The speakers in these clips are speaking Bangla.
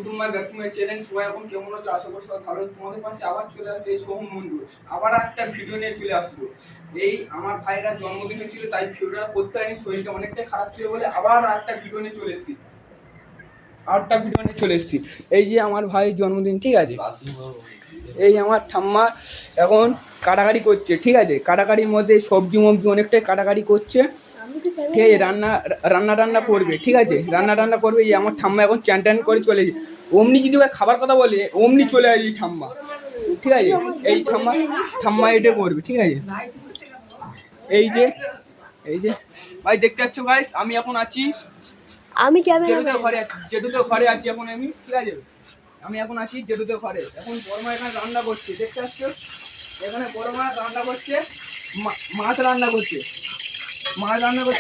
কুটুম্ব ব্যক্তিময় চ্যানেল সবাই এখন কেমন আছে? আশা করি সবাই ভালো আছে। তোমাদের পাশে আবার চলে আসবে এই সোহম বন্ধু, আবার একটা ভিডিও নিয়ে চলে আসলো। এই আমার ভাইরা জন্মদিন ছিল, তাই ভিডিওটা করতে পারিনি, শরীরটা অনেকটাই খারাপ ছিল বলে আবার একটা ভিডিও নিয়ে চলে এসেছি। এই যে আমার ভাইয়ের জন্মদিন, ঠিক আছে, এই আমার ঠাম্মা এখন কাটাকাটি করছে, ঠিক আছে, কাটাকাটির মধ্যে সবজি মবজি অনেকটাই কাটাকাটি করছে, ঠিক আছে, রান্না করবে, ঠিক আছে, রান্না করবে। এই আমার ঠাম্মা এখন চ্যান ট্যান করে চলে যায়, অমনি যদি খাবার কথা বলে অমনি চলে আসে ঠাম্মা, ঠিক আছে। এই ঠাম্মা এটা করবে, ঠিক আছে। এই যে ভাই দেখতে পাচ্ছ গাইস, আমি এখন আছি, আমি জেঠুদের ঘরে আছি এখন আমি, ঠিক আছে। আমি এখন আছি জেঠুদের ঘরে, এখন বড় মা এখানে রান্না করছে, দেখতে পাচ্ছ, এখানে বড় মা রান্না করছে, মাছ রান্না করছে,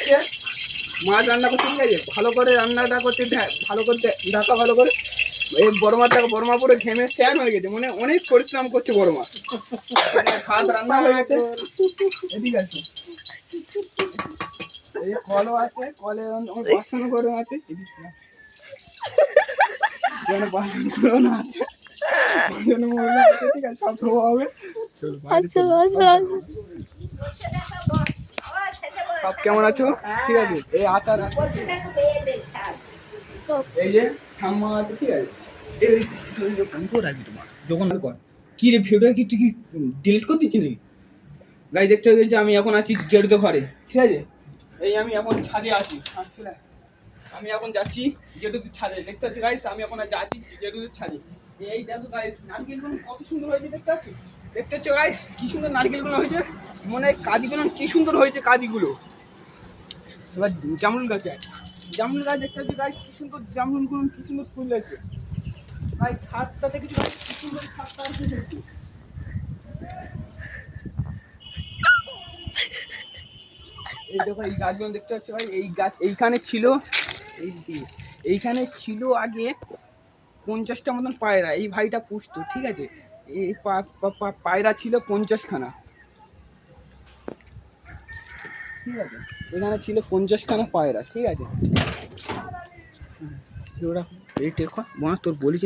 ঠিক আছে। ভালো করে রান্নাটা করতে ভালো করে ঢাকা ভালো করে। এই বড় মা পুরো ঘেমে স্যান হয়ে গেছে, মানে অনেক পরিশ্রম করছে বড় মা। ভাত রান্না হয়ে গেছে, এদিকে আছে, এই কলও আছে, কলে বাসন করে আছে, বাসন করে না আছে, ঠিক আছে, সব ধোয়া হবে। সব কেমন আছো? ঠিক আছে। এই আচার এই যে ঠাম্মা আছে, ঠিক আছে। যখন কি রে ভিডিও কি তুই কি ডিলিট করে দিচ্ছি নাকি? গাই দেখতে গেছি আমি এখন আছি জেঠুদের ঘরে, ঠিক আছে। এই আমি এখন ছাদে আছি, আমি এখন যাচ্ছি জেঠুদের ছাদে, দেখতে পাচ্ছি গাইস, আমি এখন যাচ্ছি জেঠুদের ছাদে। এই দেখো গাইস, নারকেলগুলো কত সুন্দর হয়েছে, দেখতে পাচ্ছ গাইস, কি সুন্দর নারকেলগুলো হয়েছে, মানে কাদিগুলো কি সুন্দর হয়েছে কাদিগুলো। এবার জামরুল গাছ দেখতে পাচ্ছি গাইস, কি সুন্দর জামরুলগুলো, কি সুন্দর ফুল হয়েছে ভাই। ছাদটা দেখেছি ভাই, কি সুন্দর ছাদটা আছে। এই দেখো এই গাছগুলো দেখতে পাচ্ছ ভাই, এই গাছ এইখানে ছিল আগে 50টা মতন পায়রা, এই ভাইটা পুষতো, ঠিক আছে। এই পায়রা ছিল 50খানা, ঠিক আছে, এখানে ছিল 50খানা পায়রা, ঠিক আছে। ওরা এই টেকা তোর বলিস